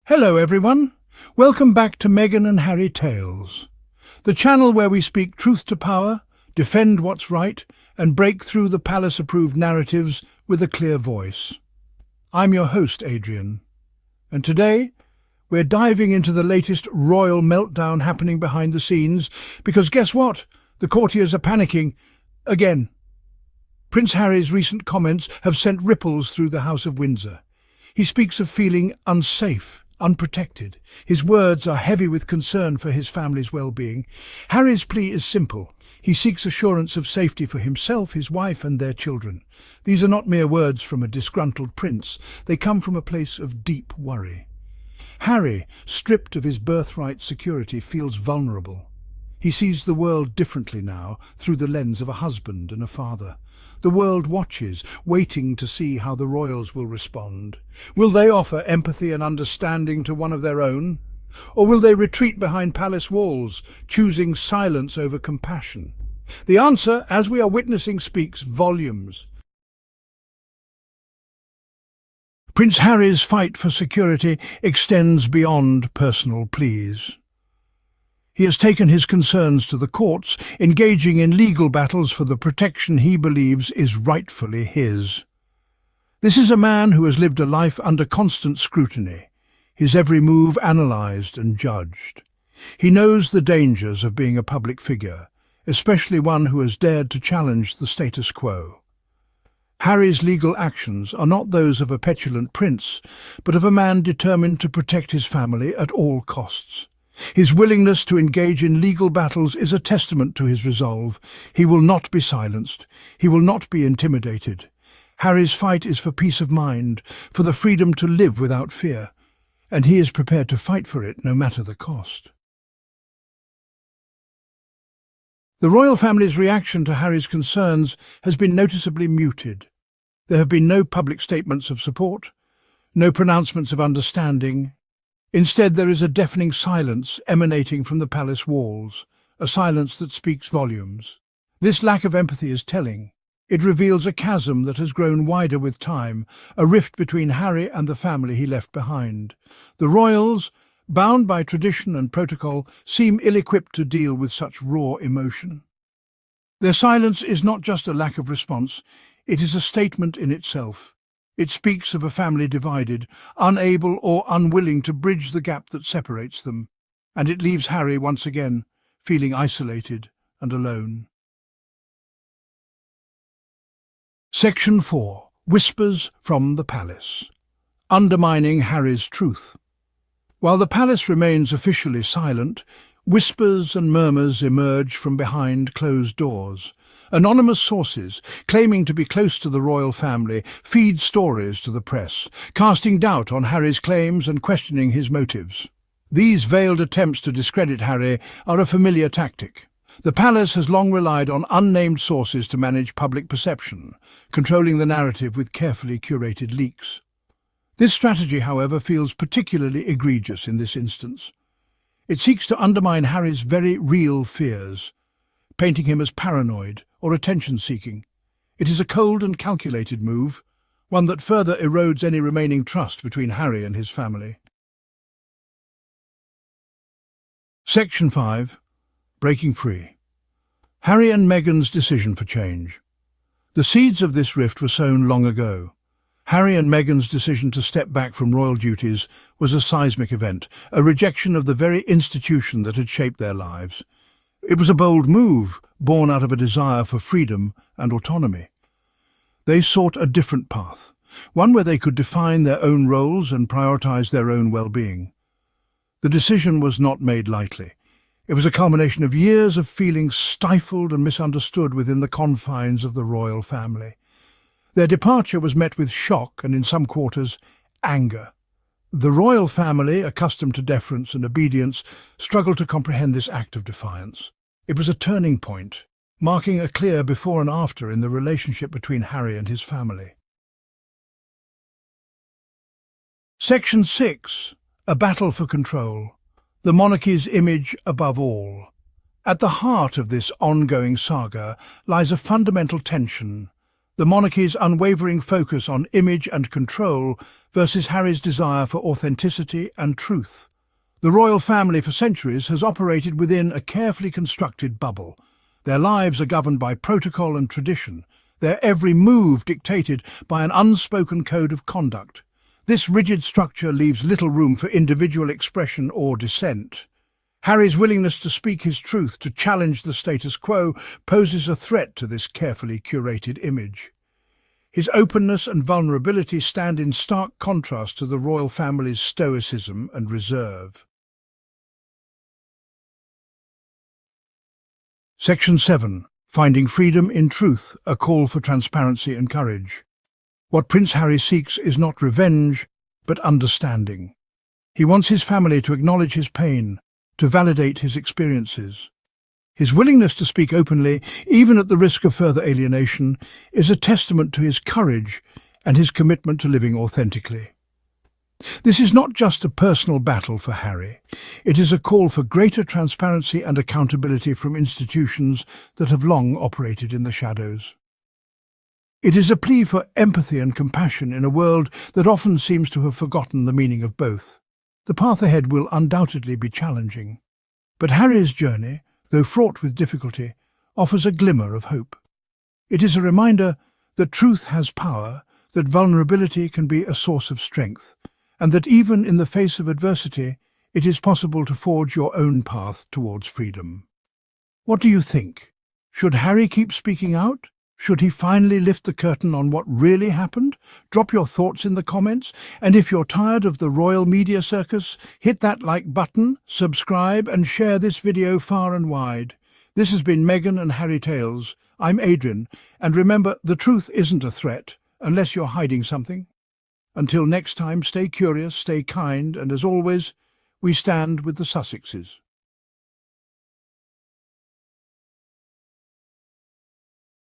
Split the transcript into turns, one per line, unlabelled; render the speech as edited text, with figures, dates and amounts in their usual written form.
Hello everyone, welcome back to Meghan and Harry Tales, the channel where we speak truth to power, defend what's right, and break through the palace-approved narratives with a clear voice. I'm your host, Adrian, and today we're diving into the latest royal meltdown happening behind the scenes, because guess what? The courtiers are panicking again. Prince Harry's recent comments have sent ripples through the House of Windsor. He speaks of feeling unsafe, unprotected. His words are heavy with concern for his family's well-being. Harry's plea is simple. He seeks assurance of safety for himself, his wife and their children. These are not mere words from a disgruntled prince. They come from a place of deep worry. Harry, stripped of his birthright security, feels vulnerable. He sees the world differently now, through the lens of a husband and a father. The world watches, waiting to see how the royals will respond. Will they offer empathy and understanding to one of their own? Or will they retreat behind palace walls, choosing silence over compassion? The answer, as we are witnessing, speaks volumes. Prince Harry's fight for security extends beyond personal pleas. He has taken his concerns to the courts, engaging in legal battles for the protection he believes is rightfully his. This is a man who has lived a life under constant scrutiny, his every move analysed and judged. He knows the dangers of being a public figure, especially one who has dared to challenge the status quo. Harry's legal actions are not those of a petulant prince, but of a man determined to protect his family at all costs. His willingness to engage in legal battles is a testament to his resolve. He will not be silenced. He will not be intimidated. Harry's fight is for peace of mind, for the freedom to live without fear, and he is prepared to fight for it no matter the cost. The royal family's reaction to Harry's concerns has been noticeably muted. There have been no public statements of support, no pronouncements of understanding. Instead, there is a deafening silence emanating from the palace walls, a silence that speaks volumes. This lack of empathy is telling. It reveals a chasm that has grown wider with time, a rift between Harry and the family he left behind. The royals, bound by tradition and protocol, seem ill-equipped to deal with such raw emotion. Their silence is not just a lack of response, it is a statement in itself. It speaks of a family divided, unable or unwilling to bridge the gap that separates them, and it leaves Harry once again feeling isolated and alone. Section 4. Whispers from the Palace. Undermining Harry's truth. While the palace remains officially silent, whispers and murmurs emerge from behind closed doors. Anonymous sources, claiming to be close to the royal family, feed stories to the press, casting doubt on Harry's claims and questioning his motives. These veiled attempts to discredit Harry are a familiar tactic. The palace has long relied on unnamed sources to manage public perception, controlling the narrative with carefully curated leaks. This strategy, however, feels particularly egregious in this instance. It seeks to undermine Harry's very real fears, painting him as paranoid or attention-seeking. It is a cold and calculated move, one that further erodes any remaining trust between Harry and his family. Section 5. Breaking Free. Harry and Meghan's decision for change. The seeds of this rift were sown long ago. Harry and Meghan's decision to step back from royal duties was a seismic event, a rejection of the very institution that had shaped their lives. It was a bold move, born out of a desire for freedom and autonomy. They sought a different path, one where they could define their own roles and prioritize their own well-being. The decision was not made lightly. It was a culmination of years of feeling stifled and misunderstood within the confines of the royal family. Their departure was met with shock and, in some quarters, anger. The royal family, accustomed to deference and obedience, struggled to comprehend this act of defiance. It was a turning point, marking a clear before and after in the relationship between Harry and his family. Section 6. A battle for control. The monarchy's image above all. At the heart of this ongoing saga lies a fundamental tension: The monarchy's unwavering focus on image and control versus Harry's desire for authenticity and truth. The royal family for centuries has operated within a carefully constructed bubble. Their lives are governed by protocol and tradition, their every move dictated by an unspoken code of conduct. This rigid structure leaves little room for individual expression or dissent. Harry's willingness to speak his truth, to challenge the status quo, poses a threat to this carefully curated image. His openness and vulnerability stand in stark contrast to the royal family's stoicism and reserve. Section 7. Finding freedom in truth, a call for transparency and courage. What Prince Harry seeks is not revenge, but understanding. He wants his family to acknowledge his pain, to validate his experiences. His willingness to speak openly, even at the risk of further alienation, is a testament to his courage and his commitment to living authentically. This is not just a personal battle for Harry. It is a call for greater transparency and accountability from institutions that have long operated in the shadows. It is a plea for empathy and compassion in a world that often seems to have forgotten the meaning of both. The path ahead will undoubtedly be challenging, but Harry's journey, though fraught with difficulty, offers a glimmer of hope. It is a reminder that truth has power, that vulnerability can be a source of strength, and that even in the face of adversity, it is possible to forge your own path towards freedom. What do you think? Should Harry keep speaking out? Should he finally lift the curtain on what really happened? Drop your thoughts in the comments, and if you're tired of the royal media circus, hit that like button, subscribe and share this video far and wide. This has been Meghan and Harry Tales. I'm Adrian, and remember, the truth isn't a threat, unless you're hiding something. Until next time, stay curious, stay kind, and as always, we stand with the Sussexes.